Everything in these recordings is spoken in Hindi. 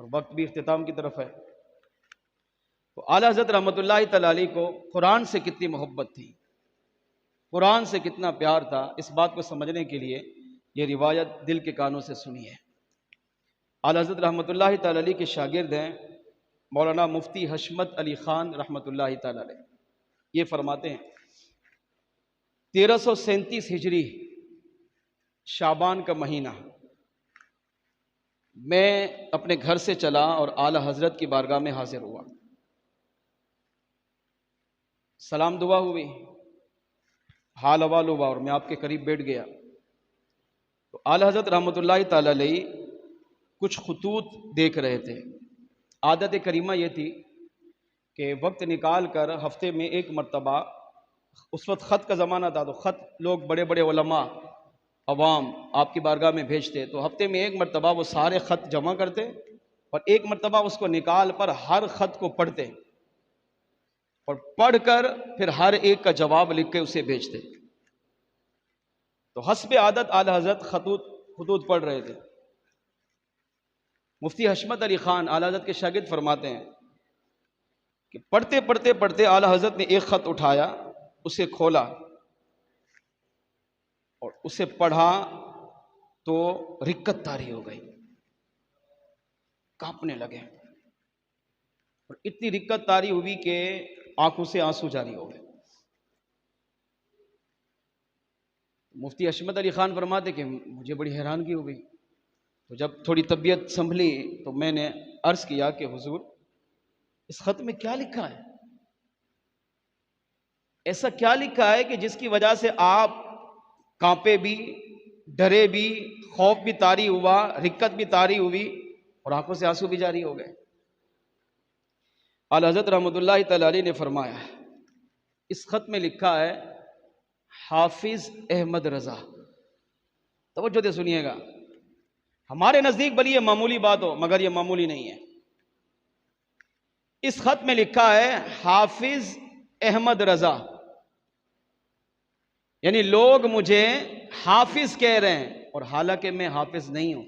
और वक्त भी इख्तिताम की तरफ है। तो आला हज़रत रहमतुल्लाहि तआला अलैह को कुरान से कितनी मोहब्बत थी, कुरान से कितना प्यार था, इस बात को समझने के लिए ये रिवायत दिल के कानों से सुनिए। आला हज़रत रहमतुल्लाहि तआला अलैह के शागिर्द हैं मौलाना मुफ्ती हशमत अली ख़ान रहमतुल्लाहि तआला अलैह। ये फरमाते हैं 1337 हिजरी शाबान का महीना, मैं अपने घर से चला और आला हज़रत की बारगाह में हाजिर हुआ। सलाम दुआ हुई, हाल अवाल हुआ और मैं आपके करीब बैठ गया। तो आला हज़रत रहमतुल्लाहि तआला अलैह कुछ खुतूत देख रहे थे। आदत करीमा ये थी कि वक्त निकाल कर हफ्ते में एक मरतबा, उस वक्त ख़त का ज़माना था तो ख़त लोग बड़े बड़े उलमा अवाम आपकी बारगाह में भेजते, तो हफ्ते में एक मरतबा वो सारे ख़त जमा करते और एक मरतबा उसको निकाल पर हर ख़त को पढ़ते और पढ़कर फिर हर एक का जवाब लिख के उसे भेजते। तो हस्ब आदत आला हज़रत खतूत पढ़ रहे थे। मुफ्ती हशमत अली ख़ान आला हज़रत के शागिर्द फरमाते हैं कि पढ़ते पढ़ते पढ़ते आला हज़रत ने एक ख़त उठाया, उसे खोला और उसे पढ़ा तो रिक्कत तारी हो गई, कांपने लगे और इतनी रिक्कत तारी हुई कि आंखों से आंसू जारी हो गए। मुफ्ती हशमत अली ख़ान फरमाते कि मुझे बड़ी हैरानगी हो गई। तो जब थोड़ी तबीयत संभली तो मैंने अर्ज़ किया कि हुजूर, इस ख़त में क्या लिखा है, ऐसा क्या लिखा है कि जिसकी वजह से आप कांपे भी, डरे भी, खौफ भी तारी हुआ, रिक्कत भी तारी हुई और आंखों से आंसू भी जारी हो गए। आला हज़रत रहमतुल्लाहि तआला अलैह ने फरमाया, इस ख़त में लिखा है हाफिज अहमद रज़ा। तवज्जो से सुनिएगा, हमारे नज़दीक भली ये मामूली बात हो मगर ये मामूली नहीं है। इस ख़त में लिखा है हाफिज अहमद रज़ा, यानी लोग मुझे हाफिज कह रहे हैं और हालांकि मैं हाफिज नहीं हूं।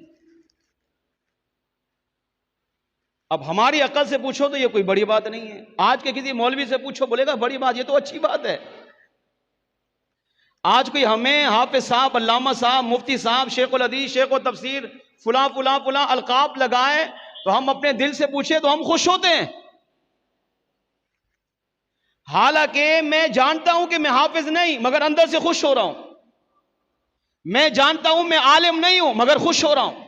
अब हमारी अकल से पूछो तो ये कोई बड़ी बात नहीं है, आज के किसी मौलवी से पूछो बोलेगा बड़ी बात, ये तो अच्छी बात है। आज कोई हमें हाफिज साहब, अल्लामा साहब, मुफ्ती साहब, शेखुल हदीस, शेखुल तफसीर, फुला फुला फुला अलकाब लगाए तो हम अपने दिल से पूछे तो हम खुश होते हैं। हालांकि मैं जानता हूं कि मैं हाफिज नहीं मगर अंदर से खुश हो रहा हूं। मैं जानता हूं मैं आलिम नहीं हूं मगर खुश हो रहा हूं।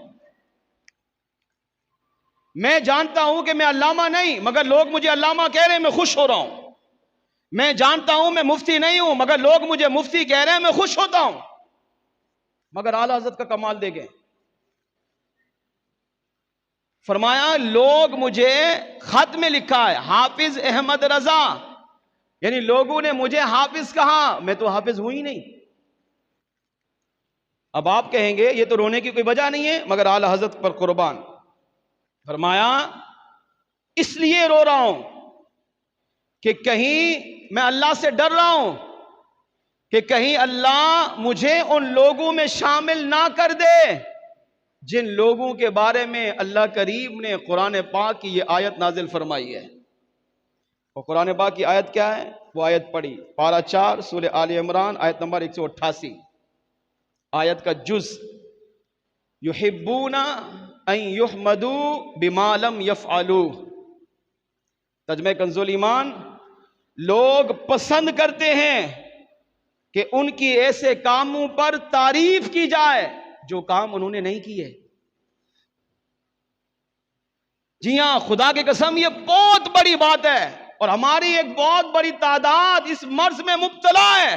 मैं जानता हूं कि मैं अल्लामा नहीं मगर लोग मुझे अल्लामा कह रहे हैं, मैं खुश हो रहा हूं। मैं जानता हूं मैं मुफ्ती नहीं हूं मगर लोग मुझे मुफ्ती कह रहे हैं, मैं खुश होता हूं। मगर आला हज़रत का कमाल देखें, फरमाया लोग मुझे खत में लिखा है हाफिज अहमद रज़ा, यानी लोगों ने मुझे हाफिज कहा, मैं तो हाफिज हूं ही नहीं। अब आप कहेंगे ये तो रोने की कोई वजह नहीं है, मगर आला हज़रत पर कुर्बान, फरमाया इसलिए रो रहा हूं कि कहीं मैं अल्लाह से डर रहा हूं कि कहीं अल्लाह मुझे उन लोगों में शामिल ना कर दे जिन लोगों के बारे में अल्लाह करीम ने कुरान पाक की ये आयत नाजिल फरमाई है। और कुरान पाक की आयत क्या है, वो आयत पढ़ी, पारा 4 सूरह आले इमरान आयत नंबर 188, आयत का जुज, युहिब्बूना अन युहमदू बिमा लम यफ़अलू। तर्जुमा कंज़ुल ईमान, लोग पसंद करते हैं कि उनकी ऐसे कामों पर तारीफ की जाए जो काम उन्होंने नहीं किए। जी हां, खुदा की कसम ये बहुत बड़ी बात है और हमारी एक बहुत बड़ी तादाद इस मर्ज में मुब्तला है।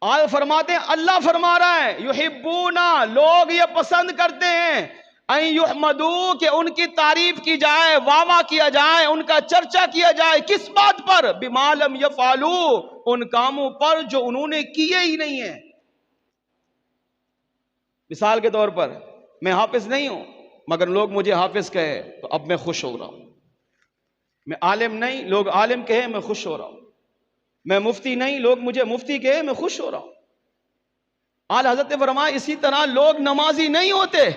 आज फरमाते हैं, अल्लाह फरमा रहा है युहिब्बूना, लोग ये पसंद करते हैं अन युहमदू, कि उनकी तारीफ की जाए, वावा किया जाए, उनका चर्चा किया जाए। किस बात पर? बिमा लम यफ़अलू, उन कामों पर जो उन्होंने किए ही नहीं है। मिसाल के तौर पर मैं हाफिज नहीं हूं मगर लोग मुझे हाफिज कहे तो अब मैं खुश हो रहा हूं। मैं आलिम नहीं, लोग आलिम कहे, मैं खुश हो रहा हूं। मैं मुफ्ती नहीं, लोग मुझे मुफ्ती कहे, मैं खुश हो रहा हूं। आला हज़रत ने फरमाया इसी तरह लोग नमाजी नहीं होते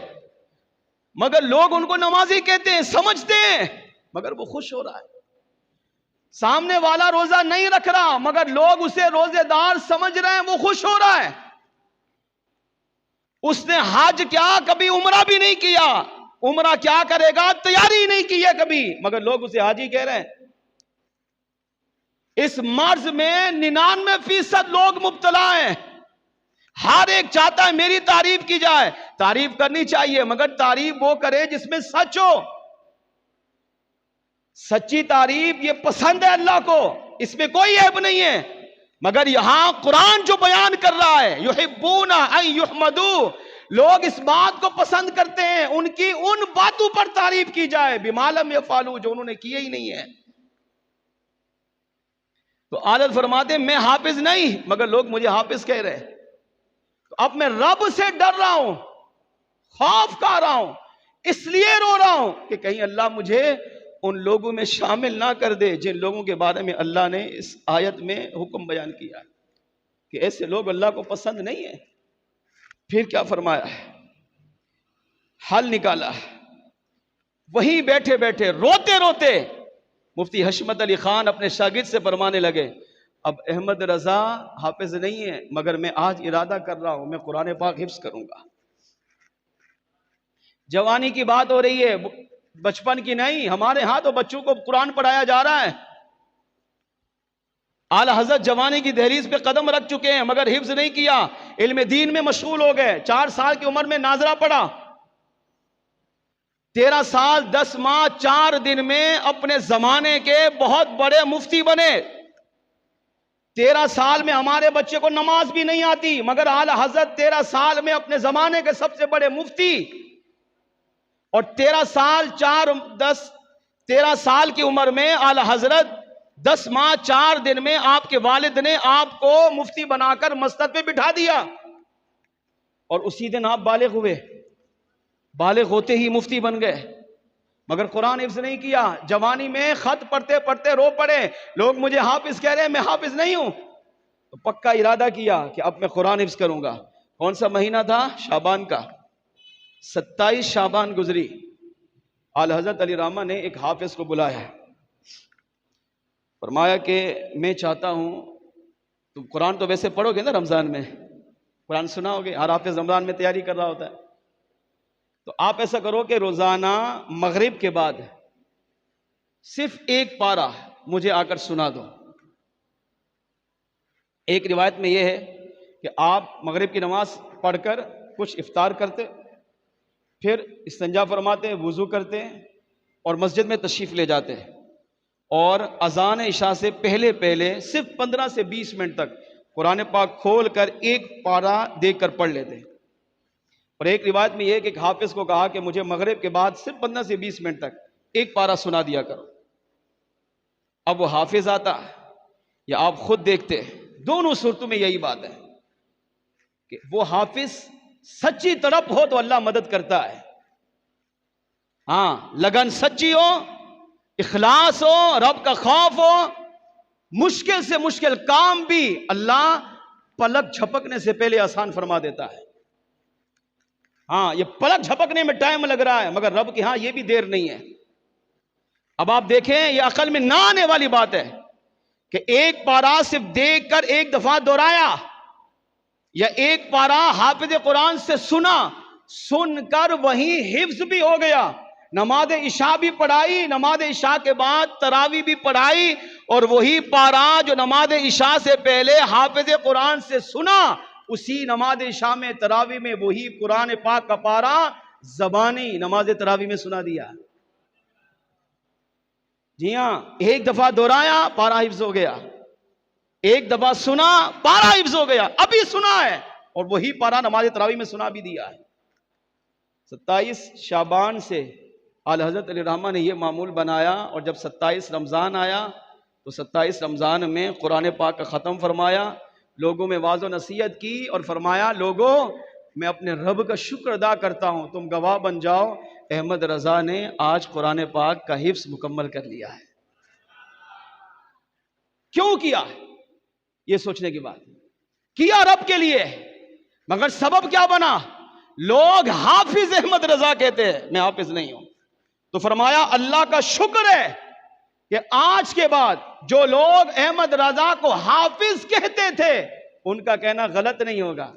मगर लोग उनको नमाजी कहते हैं, समझते हैं, मगर वो खुश हो रहा है। सामने वाला रोजा नहीं रख रहा मगर लोग उसे रोजेदार समझ रहे हैं, वो खुश हो रहा है। उसने हज क्या कभी उम्रा भी नहीं किया, उम्रा क्या करेगा तैयारी नहीं की है कभी, मगर लोग उसे हाजी कह रहे हैं। इस मर्ज में 99% लोग मुब्तला हैं। हर एक चाहता है मेरी तारीफ की जाए, तारीफ करनी चाहिए मगर तारीफ वो करे जिसमें सच हो। सच्ची तारीफ ये पसंद है अल्लाह को, इसमें कोई ऐब नहीं है। मगर यहां कुरान जो बयान कर रहा है, युहिब्बूना अन युहमदू, लोग इस बात को पसंद करते हैं उनकी उन बातों पर तारीफ की जाए बिमा लम यफअलू, जो उन्होंने किए ही नहीं है। तो आदत फरमाते मैं हाफिज नहीं मगर लोग मुझे हाफिज कह रहे हैं। तो अब मैं रब से डर रहा हूं, खौफ खा रहा हूं, इसलिए रो रहा हूं कि कहीं अल्लाह मुझे उन लोगों में शामिल ना कर दे जिन लोगों के बारे में अल्लाह ने इस आयत में हुक्म बयान किया है कि ऐसे लोग अल्लाह को पसंद नहीं है। फिर क्या फरमाया है, हल निकाला। वहीं बैठे बैठे रोते रोते मुफ्ती हशमत अली खान अपने शागिर्द से फरमाने लगे, अब अहमद रजा हाफिज नहीं है मगर मैं आज इरादा कर रहा हूं मैं कुरान पाक हिफ्ज करूंगा। जवानी की बात हो रही है, बचपन की नहीं। हमारे यहां तो बच्चों को कुरान पढ़ाया जा रहा है। आला हजरत जवानी की दहलीज पे कदम रख चुके हैं मगर हिफ्ज नहीं किया, इल्म दीन में मशगूल हो गए। 4 साल की उम्र में नाजरा पढ़ा, 13 साल 10 माह 4 दिन में अपने जमाने के बहुत बड़े मुफ्ती बने। 13 साल में हमारे बच्चे को नमाज भी नहीं आती मगर आला हजरत 13 साल में अपने जमाने के सबसे बड़े मुफ्ती, और 13 साल की उम्र में आला हजरत 10 माह 4 दिन में आपके वालिद ने आपको मुफ्ती बनाकर मस्जिद पे बिठा दिया और उसी दिन आप बालिग हुए। बालिग होते ही मुफ्ती बन गए मगर कुरान हिफ्ज नहीं किया। जवानी में खत पढ़ते पढ़ते रो पड़े, लोग मुझे हाफिज कह रहे हैं, मैं हाफिज नहीं हूं। तो पक्का इरादा किया कि अब मैं कुरान हिफ्ज करूंगा। कौन सा महीना था? शाबान का। 27 शाबान गुजरी, आला हजरत अली रामा ने एक हाफिज को बुलाया, फरमाया कि मैं चाहता हूं तुम कुरान तो वैसे पढ़ोगे ना, रमजान में कुरान सुना होगे, हर हाफिज रमजान में तैयारी कर रहा होता है। तो आप ऐसा करो कि रोजाना मगरिब के बाद सिर्फ एक पारा मुझे आकर सुना दो। एक रिवायत में यह है कि आप मगरिब की नमाज पढ़कर कुछ इफ्तार करते, फिर इस्तिंजा फरमाते, वुजू करते और मस्जिद में तशरीफ ले जाते और अजान इशा से पहले पहले सिर्फ 15 से 20 मिनट तक कुरान पाक खोल कर एक पारा देखकर पढ़ लेते। और एक रिवायत में यह कि एक हाफिज को कहा कि मुझे मगरिब के बाद सिर्फ 15 से 20 मिनट तक एक पारा सुना दिया करो। अब वो हाफिज आता या आप खुद देखते, दोनों सूरतों में यही बात है कि वो हाफिज सच्ची तरफ हो तो अल्लाह मदद करता है। हां, लगन सच्ची हो, इखलास हो, रब का खौफ हो, मुश्किल से मुश्किल काम भी अल्लाह पलक झपकने से पहले आसान फरमा देता है। हां, ये पलक झपकने में टाइम लग रहा है मगर रब के यहां ये भी देर नहीं है। अब आप देखें, ये अकल में ना आने वाली बात है कि एक पारा सिर्फ देखकर एक दफा दोहराया या एक पारा हाफिज कुरान से सुना, सुनकर वही हिफ्ज भी हो गया। नमाज इशा भी पढ़ाई, नमाज इशा के बाद तरावी भी पढ़ाई और वही पारा जो नमाज इशा से पहले हाफिज कुरान से सुना, उसी नमाज इशा में तरावी में वही कुरान पाक का पारा ज़बानी नमाज तरावी में सुना दिया। जी हां, एक दफा दोहराया पारा हिफ्ज हो गया, एक दफा सुना पारा हिफ्ज हो गया, अभी सुना है और वही पारा नमाज तरावी में सुना भी दिया है। 27 शाबान से आला हज़रत अली रहमा ने यह मामूल बनाया और जब 27 रमज़ान आया तो 27 रमज़ान में कुरान पाक का ख़त्म फरमाया, लोगों में वाज़ो नसीहत की और फरमाया, लोगों मैं अपने रब का शुक्र अदा करता हूं, तुम गवाह बन जाओ, अहमद रजा ने आज कुरान पाक का हिफ्ज मुकम्मल कर लिया है। क्यों किया? ये सोचने की बात। किया रब के लिए, मगर सबब क्या बना? लोग हाफिज अहमद रजा कहते हैं, मैं हाफिज नहीं हूं। तो फरमाया अल्लाह का शुक्र है कि आज के बाद जो लोग अहमद रजा को हाफिज कहते थे उनका कहना गलत नहीं होगा,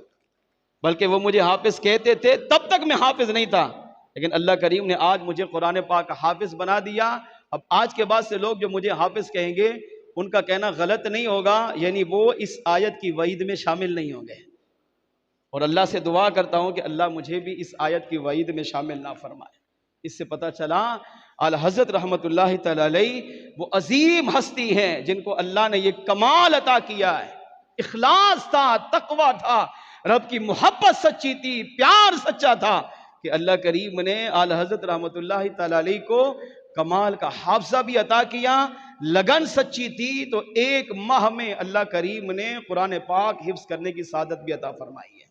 बल्कि वो मुझे हाफिज कहते थे, तब तक मैं हाफिज नहीं था, लेकिन अल्लाह करीम ने आज मुझे कुरान पाक का हाफिज बना दिया। अब आज के बाद से लोग जो मुझे हाफिज कहेंगे उनका कहना गलत नहीं होगा, यानी वो इस आयत की वईद में शामिल नहीं होंगे। और अल्लाह से दुआ करता हूं कि अल्लाह मुझे भी इस आयत की वईद में शामिल ना फरमाए। इससे पता चला आला हज़रत रहमतुल्लाहि तआला अलैहि वो अजीम हस्ती हैं जिनको अल्लाह ने ये कमाल अता किया है। इखलास था, तकवा था, रब की मोहब्बत सच्ची थी, प्यार सच्चा था कि अल्लाह करीम ने आला हज़रत रहमतुल्लाहि तआला अलैहि को कमाल का हाफजा भी अता किया। लगन सच्ची थी तो 1 माह में अल्लाह करीम ने कुरान पाक हिफ्ज़ करने की सादत भी अता फरमाई है।